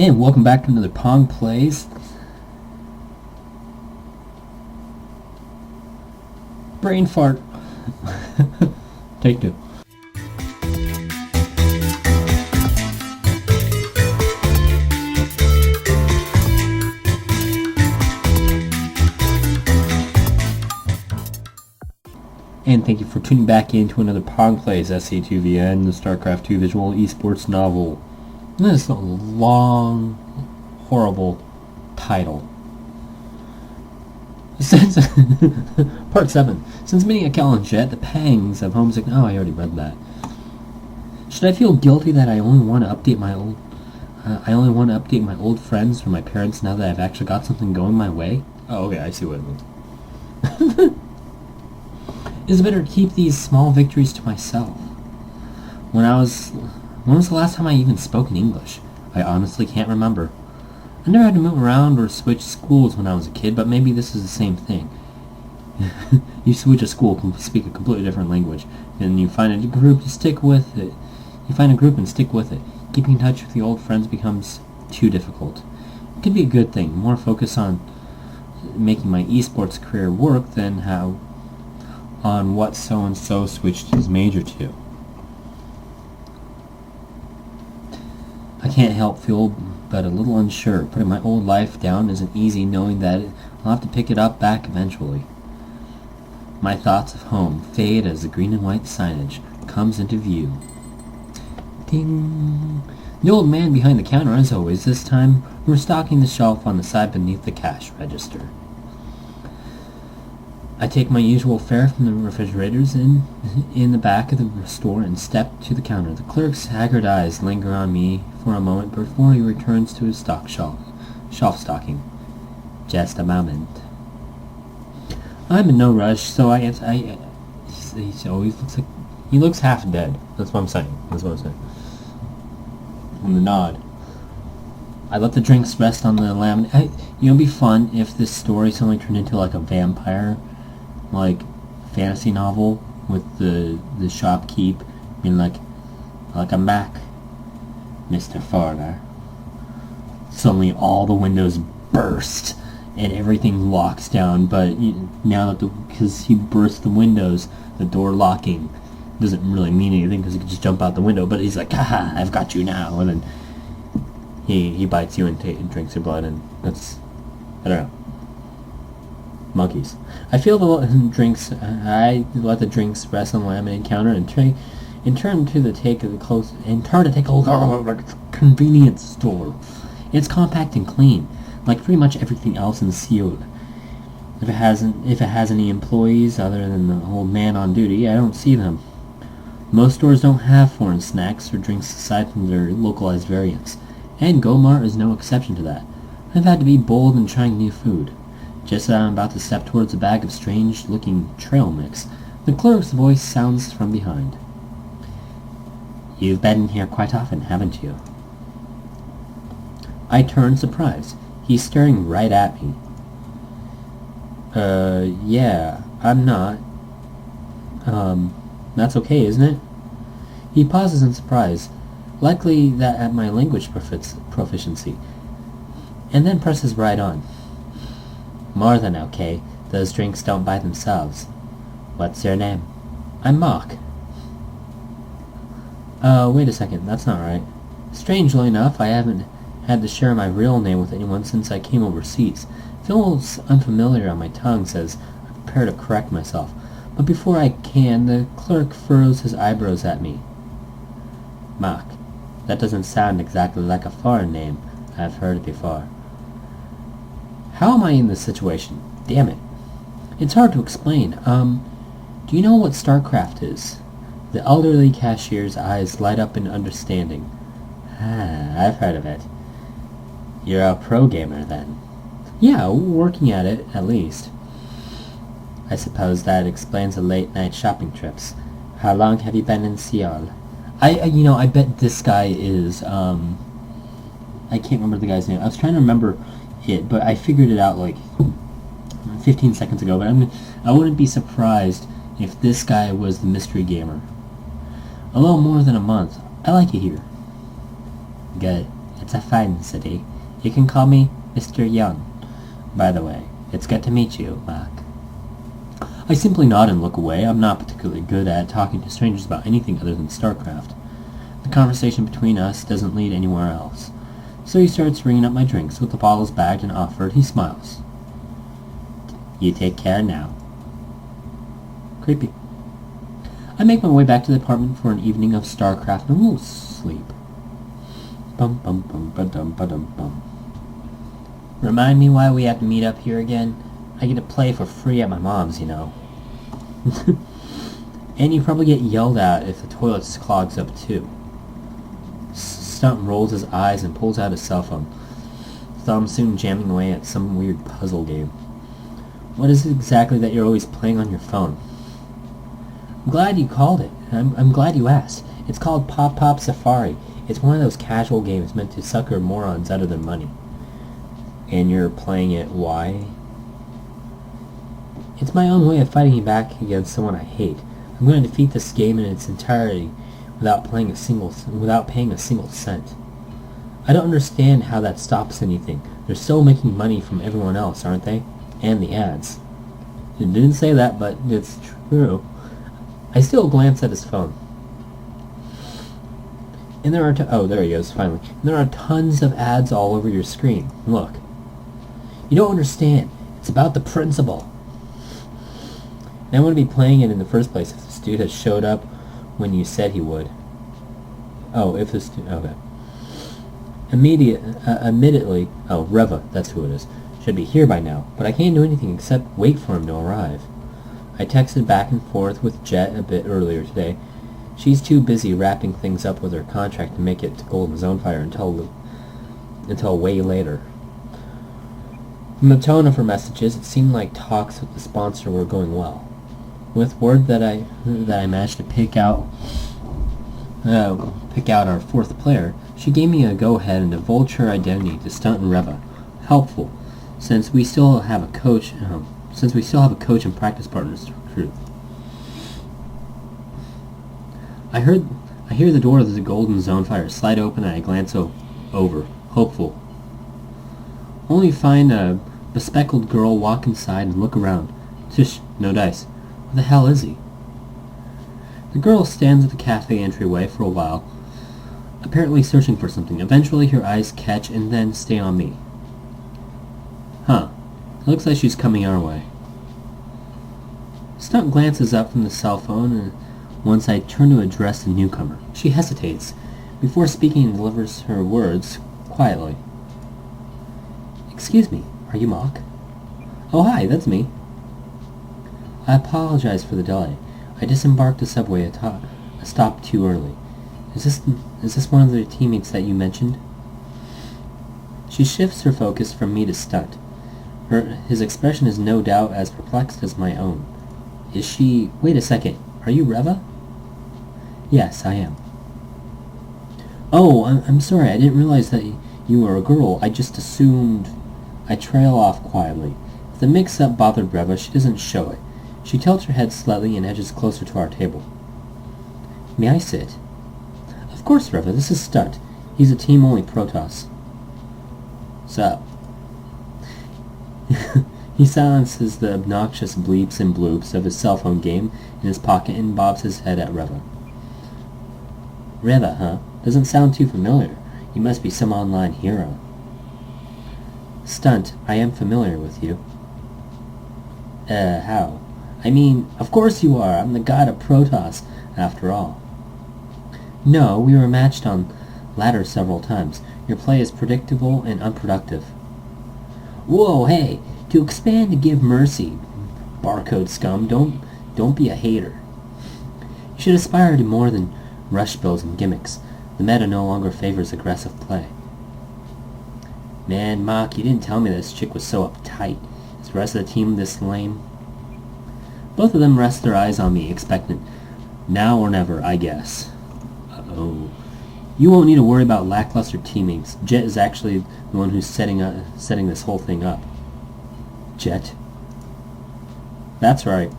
And welcome back to another Pong Plays. Brain fart. Take two. And thank you for tuning back into another Pong Plays SC2VN, the StarCraft 2 visual esports novel. This is a long, horrible title. Since Part 7. Since meeting a Jet, the pangs of homesick... Oh, I already read that. Should I feel guilty that I only want to update my old friends or my parents now that I've actually got something going my way? Oh, okay, I see what it means. It's better to keep these small victories to myself. When was the last time I even spoke in English? I honestly can't remember. I never had to move around or switch schools when I was a kid, but maybe this is the same thing. You switch a school, speak a completely different language, and you find a group to stick with it. You find a group and stick with it. Keeping in touch with the old friends becomes too difficult. It could be a good thing, more focus on making my esports career work than on what so-and-so switched his major to. I can't help feel but a little unsure. Putting my old life down isn't easy, knowing that I'll have to pick it up back eventually. My thoughts of home fade as the green and white signage comes into view. Ding! The old man behind the counter, as always. This time, we're stocking the shelf on the side beneath the cash register. I take my usual fare from the refrigerators in the back of the store and step to the counter. The clerk's haggard eyes linger on me for a moment before he returns to his shelf stocking. Just a moment. I'm in no rush, so he always looks like he looks half dead. That's what I'm saying. On the nod. I let the drinks rest on the laminate. It'd be fun if this story suddenly turned into like a vampire, like fantasy novel with the shopkeep being like I'm back, Mr. Foreigner. Suddenly all the windows burst and everything locks down, but now that because he burst the windows, the door locking doesn't really mean anything because he can just jump out the window, but he's like, haha, I've got you now, and then he bites you and drinks your blood, and that's, I don't know. Monkeys. I let the drinks rest on the laminate counter and turn to take a look at the convenience store. It's compact and clean, like pretty much everything else in Seoul. If it has any employees other than the old man on duty, I don't see them. Most stores don't have foreign snacks or drinks aside from their localized variants, and Gomar is no exception to that. I've had to be bold in trying new food. Just as I'm about to step towards a bag of strange-looking trail mix, the clerk's voice sounds from behind. You've been here quite often, haven't you? I turn, surprised. He's staring right at me. Yeah, I'm not. That's okay, isn't it? He pauses in surprise, likely that at my language proficiency, and then presses right on. More than okay. Those drinks don't buy themselves. What's your name? I'm Mock. Wait a second, that's not right. Strangely enough, I haven't had to share my real name with anyone since I came overseas. Feels unfamiliar on my tongue, says I prepare to correct myself. But before I can, the clerk furrows his eyebrows at me. Mock. That doesn't sound exactly like a foreign name. I've heard it before. How am I in this situation? Damn it. It's hard to explain. Do you know what StarCraft is? The elderly cashier's eyes light up in understanding. I've heard of it. You're a pro gamer, then? Yeah, working at it, at least. I suppose that explains the late-night shopping trips. How long have you been in Seoul? I bet this guy is, I can't remember the guy's name. I was trying to remember it, but I figured it out like 15 seconds ago, but I wouldn't be surprised if this guy was the mystery gamer. A little more than a month. I like it here. Good. It's It's a fine city. You can call me Mr. Young. By the way, it's good to meet you, Mac. I simply nod and look away. I'm not particularly good at talking to strangers about anything other than StarCraft. The conversation between us doesn't lead anywhere else. So he starts ringing up my drinks. With the bottles bagged and offered, he smiles. You take care now. Creepy. I make my way back to the apartment for an evening of StarCraft and a little sleep. Bum bum bum ba-dum ba-dum bum. Remind me why we have to meet up here again? I get to play for free at my mom's, you know. And you probably get yelled at if the toilet clogs up too. Stunt rolls his eyes and pulls out his cell phone. Thumb soon jamming away at some weird puzzle game. What is it exactly that you're always playing on your phone? I'm glad you called it. I'm glad you asked. It's called Pop Pop Safari. It's one of those casual games meant to sucker morons out of their money. And you're playing it why? It's my own way of fighting back against someone I hate. I'm going to defeat this game in its entirety without paying a single cent. I don't understand how that stops anything. They're still making money from everyone else, aren't they? And the ads. It didn't say that, but it's true. I still glance at his phone. And there are oh, there he goes, finally. And there are tons of ads all over your screen. Look. You don't understand. It's about the principle. And I wouldn't be playing it in the first place if this dude had showed up when you said he would. Oh, if this dude... Okay. Admittedly... Oh, Reva, that's who it is. Should be here by now, but I can't do anything except wait for him to arrive. I texted back and forth with Jet a bit earlier today. She's too busy wrapping things up with her contract to make it to Golden Zonefire until way later. From the tone of her messages, it seemed like talks with the sponsor were going well. With word that I managed to pick out our fourth player, she gave me a go-ahead and divulged her identity to Stunt and Reva. Helpful, since we still have a coach. And practice partners to recruit. I hear the door of the Golden Zonefire slide open and I glance over, hopeful. Only find a bespectacled girl walk inside and look around. Tish, no dice. Where the hell is he? The girl stands at the cafe entryway for a while, apparently searching for something. Eventually her eyes catch and then stay on me. Huh. It looks like she's coming our way. Stunt glances up from the cell phone and once I turn to address the newcomer. She hesitates, before speaking and delivers her words quietly. Excuse me, are you Mock? Oh hi, that's me. I apologize for the delay. I disembarked the subway a stop too early. Is this one of the teammates that you mentioned? She shifts her focus from me to Stunt. His expression is no doubt as perplexed as my own. Is she... Wait a second. Are you Reva? Yes, I am. Oh, I'm sorry. I didn't realize that you were a girl. I just assumed... I trail off quietly. If the mix-up bothered Reva, she doesn't show it. She tilts her head slightly and edges closer to our table. May I sit? Of course, Reva. This is Stunt. He's a team-only Protoss. So... He silences the obnoxious bleeps and bloops of his cell phone game in his pocket and bobs his head at Reva. Reva, huh? Doesn't sound too familiar. You must be some online hero. Stunt, I am familiar with you. How? I mean, of course you are. I'm the god of Protoss, after all. No, we were matched on ladder several times. Your play is predictable and unproductive. Whoa, hey! To expand to give mercy, barcode scum, don't be a hater. You should aspire to more than rush builds and gimmicks. The meta no longer favors aggressive play. Man, Mock, you didn't tell me this chick was so uptight. Is the rest of the team this lame? Both of them rest their eyes on me, expectant. Now or never, I guess. Uh-oh. You won't need to worry about lackluster teammates. Jet is actually the one who's setting this whole thing up. Jet? That's right.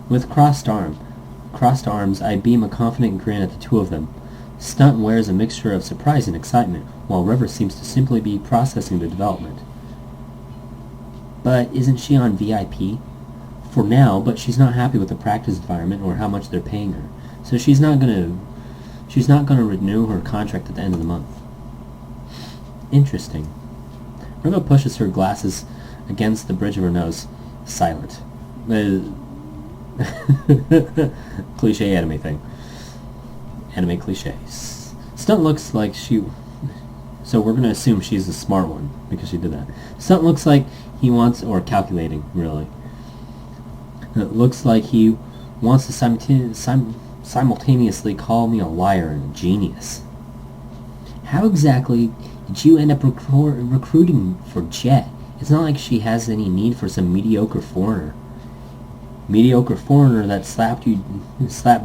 With crossed arms, I beam a confident grin at the two of them. Stunt wears a mixture of surprise and excitement, while River seems to simply be processing the development. But isn't she on VIP? For now, but she's not happy with the practice environment or how much they're paying her. So she's not gonna renew her contract at the end of the month. Interesting. Riva pushes her glasses against the bridge of her nose. Silent. Cliche anime thing. Anime cliches. Stunt looks like she... So we're going to assume she's the smart one, because she did that. Stunt looks like he wants... Or calculating, really. It looks like he wants to simultaneously call me a liar and a genius. How exactly did you end up recruiting for Jet? It's not like she has any need for some mediocre foreigner. Mediocre foreigner that slapped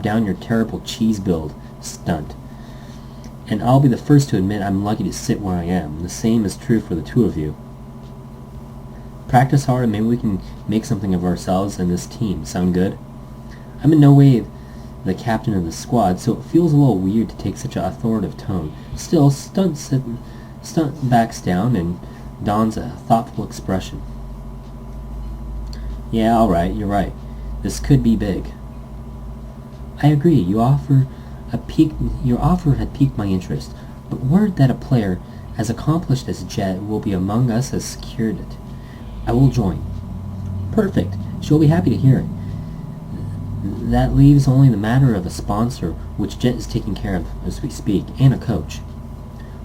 down your terrible cheese build, Stunt. And I'll be the first to admit I'm lucky to sit where I am. The same is true for the two of you. Practice hard and maybe we can make something of ourselves and this team. Sound good? I'm in no way the captain of the squad, so it feels a little weird to take such an authoritative tone. Still, Stunt backs down and dons a thoughtful expression. Yeah, alright, you're right. This could be big. I agree, your offer had piqued my interest, but word that a player as accomplished as Jet will be among us has secured it. I will join. Perfect. She'll be happy to hear it. That leaves only the matter of a sponsor, which Jet is taking care of as we speak, and a coach.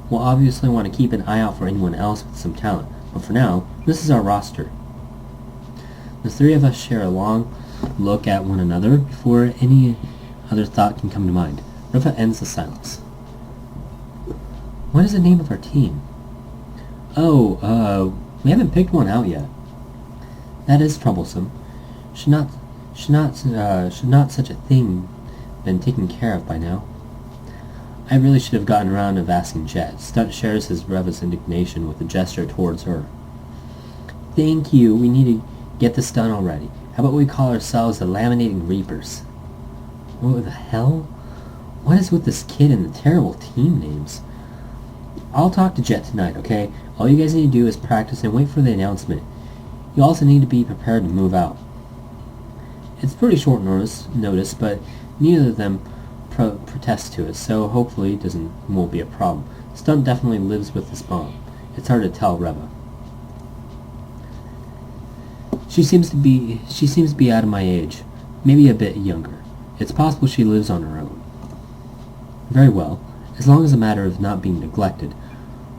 We'll obviously want to keep an eye out for anyone else with some talent, but for now, this is our roster. The three of us share a long look at one another before any other thought can come to mind. Riva ends the silence. What is the name of our team? Oh, we haven't picked one out yet. That is troublesome. Should not such a thing been taken care of by now? I really should have gotten around to asking Jet. Stunt shares his Riva's indignation with a gesture towards her. Thank you. We need to get this done already. How about we call ourselves the Laminating Reapers? What the hell? What is with this kid and the terrible team names? I'll talk to Jet tonight, okay? All you guys need to do is practice and wait for the announcement. You also need to be prepared to move out. It's pretty short notice, but neither of them protest to it, so hopefully it won't be a problem. Stunt definitely lives with this bomb. It's hard to tell Riva. She seems to be out of my age, maybe a bit younger. It's possible she lives on her own. Very well, as long as a matter of not being neglected.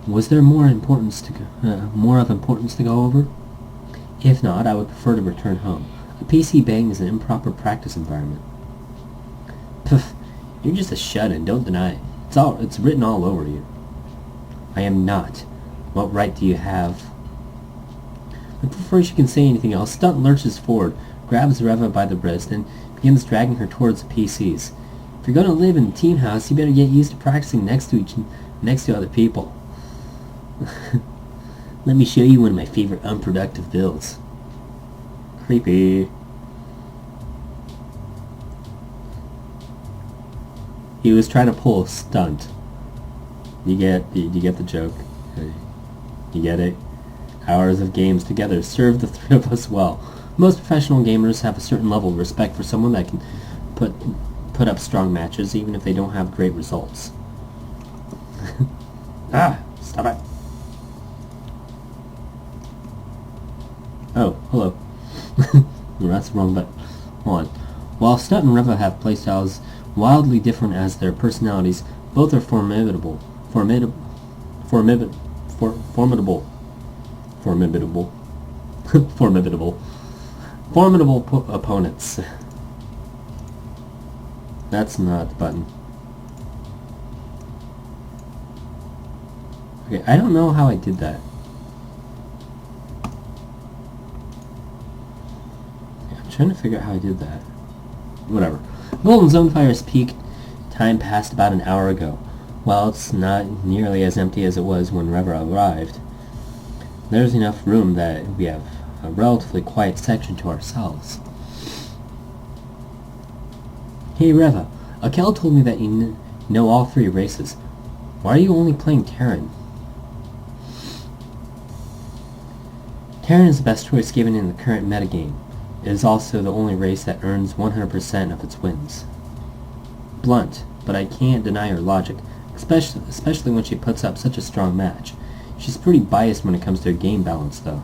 Was there more of importance to go over? If not, I would prefer to return home. A PC bang is an improper practice environment. Pff, you're just a shut-in, don't deny it. It's written all over you. I am not. What right do you have? But before she can say anything else, Stunt lurches forward, grabs Riva by the wrist, and begins dragging her towards the PCs. If you're going to live in a team house, you better get used to practicing next to other people. Let me show you one of my favorite unproductive builds. Creepy. He was trying to pull a stunt. You get the joke. You get it? Hours of games together serve the three of us well. Most professional gamers have a certain level of respect for someone that can put up strong matches even if they don't have great results. Stop it. Oh, hello. That's the wrong button. Hold on. While Stunt and Riva have playstyles wildly different as their personalities, both are formidable opponents. That's not the button. Okay, I don't know how I did that. I'm trying to figure out how I did that. Whatever. Golden Zone Fire's peak time passed about an hour ago. While it's not nearly as empty as it was when Riva arrived, there's enough room that we have a relatively quiet section to ourselves. Hey Riva, Akel told me that you Know all 3 races. Why are you only playing Terran? Terran is the best choice given in the current metagame. It is also the only race that earns 100% of its wins. Blunt, but I can't deny her logic, especially when she puts up such a strong match. She's pretty biased when it comes to her game balance, though.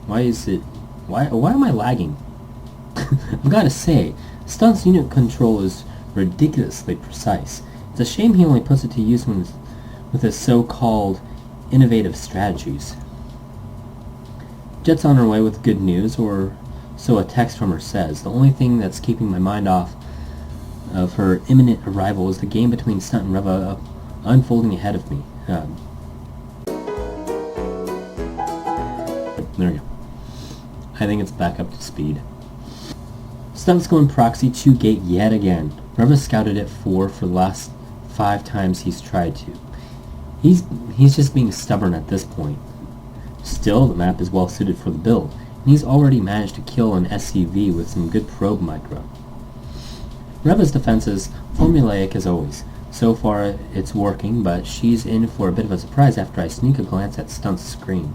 Why am I lagging? I've gotta say, Stunt's unit control is ridiculously precise. It's a shame he only puts it to use with his so-called innovative strategies. Jet's on her way with good news, or so a text from her says. The only thing that's keeping my mind off of her imminent arrival is the game between Stunt and Reva unfolding ahead of me. There we go. I think it's back up to speed. Stunt's going proxy 2 gate yet again. Reva scouted it 4 for the last 5 times he's tried to. He's just being stubborn at this point. Still, the map is well suited for the build, and he's already managed to kill an SCV with some good probe micro. Reva's defense is formulaic as always. So far it's working, but she's in for a bit of a surprise after I sneak a glance at Stunt's screen.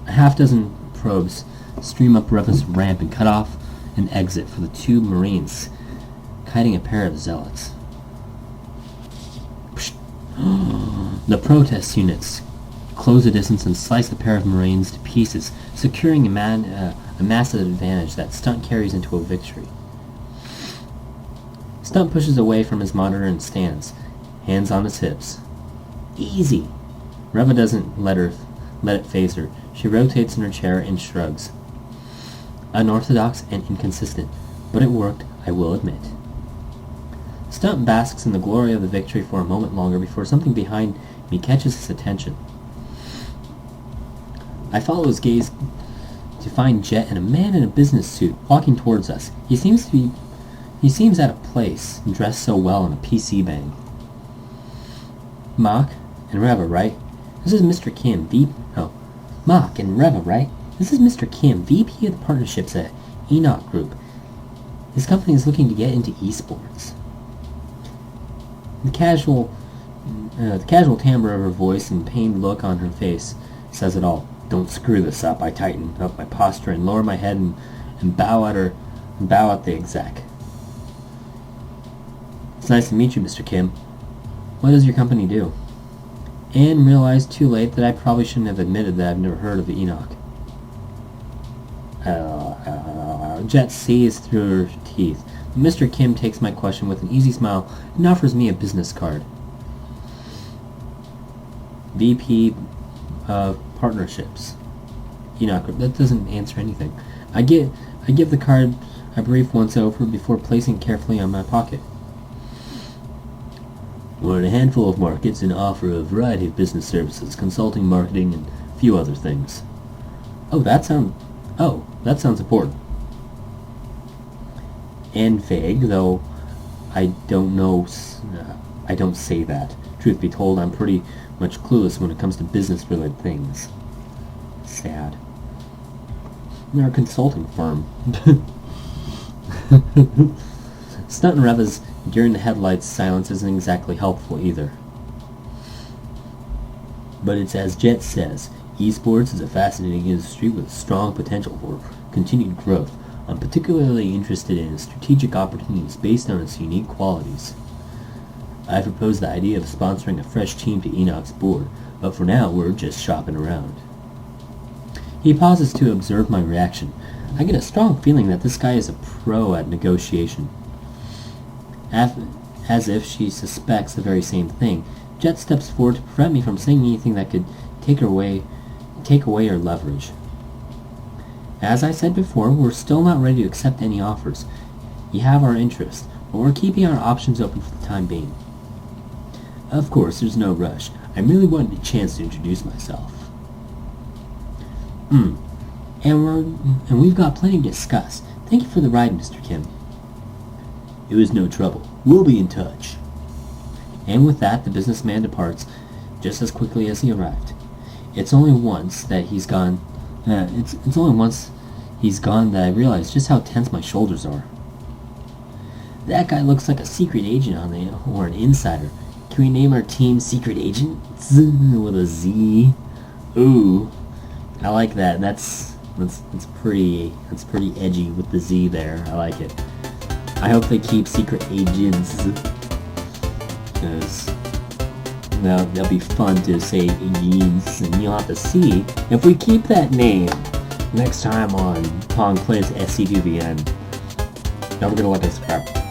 A half-dozen probes stream up Reva's ramp and cut off an exit for the 2 Marines, kiting a pair of zealots. The protest units close the distance and slice the pair of Marines to pieces, securing a massive advantage that Stunt carries into a victory. Stunt pushes away from his monitor and stands, hands on his hips. Easy! Reva doesn't let it faze her. She rotates in her chair and shrugs. Unorthodox and inconsistent, but it worked, I will admit. Stunt basks in the glory of the victory for a moment longer before something behind me catches his attention. I follow his gaze to find Jet and a man in a business suit walking towards us. He seems out of place, dressed so well in a PC bang. Mock and Reva, right? This is Mr. Kim, Mock and Reva, right? This is Mr. Kim, VP of the Partnerships at Enoch Group. His company is looking to get into esports. The casual timbre of her voice and pained look on her face says it all. Don't screw this up. I tighten up my posture and lower my head and bow at the exec. It's nice to meet you, Mr. Kim. What does your company do? And realized too late that I probably shouldn't have admitted that I've never heard of the Enoch. Jet sees through her teeth. Mr. Kim takes my question with an easy smile and offers me a business card. VP of Partnerships. Enoch, that doesn't answer anything. I give the card a brief once over before placing it carefully on my pocket. We're in a handful of markets and offer a variety of business services, consulting, marketing, and a few other things. That sounds important. And vague, though I don't say that. Truth be told, I'm pretty much clueless when it comes to business-related things. Sad. They're a consulting firm. Stunt and Reva's during the headlights silence isn't exactly helpful either. But it's as Jet says, esports is a fascinating industry with strong potential for continued growth. I'm particularly interested in strategic opportunities based on its unique qualities. I proposed the idea of sponsoring a fresh team to Enoch's board, but for now we're just shopping around. He pauses to observe my reaction. I get a strong feeling that this guy is a pro at negotiation. As if she suspects the very same thing, Jet steps forward to prevent me from saying anything that could take away her leverage. As I said before, we're still not ready to accept any offers. You have our interest, but we're keeping our options open for the time being. Of course, there's no rush. I merely wanted a chance to introduce myself. And we've got plenty to discuss. Thank you for the ride, Mr. Kim. It was no trouble. We'll be in touch. And with that, the businessman departs just as quickly as he arrived. It's only once that he's gone. It's only once he's gone that I realize just how tense my shoulders are. That guy looks like a secret agent or an insider. Can we name our team Secret Agents with a Z? Ooh, I like that. That's pretty edgy with the Z there. I like it. I hope they keep Secret Agents, because that'll be fun to say agents, and you'll have to see if we keep that name next time on Pong Plays SCVVN. Don't forget to like and subscribe.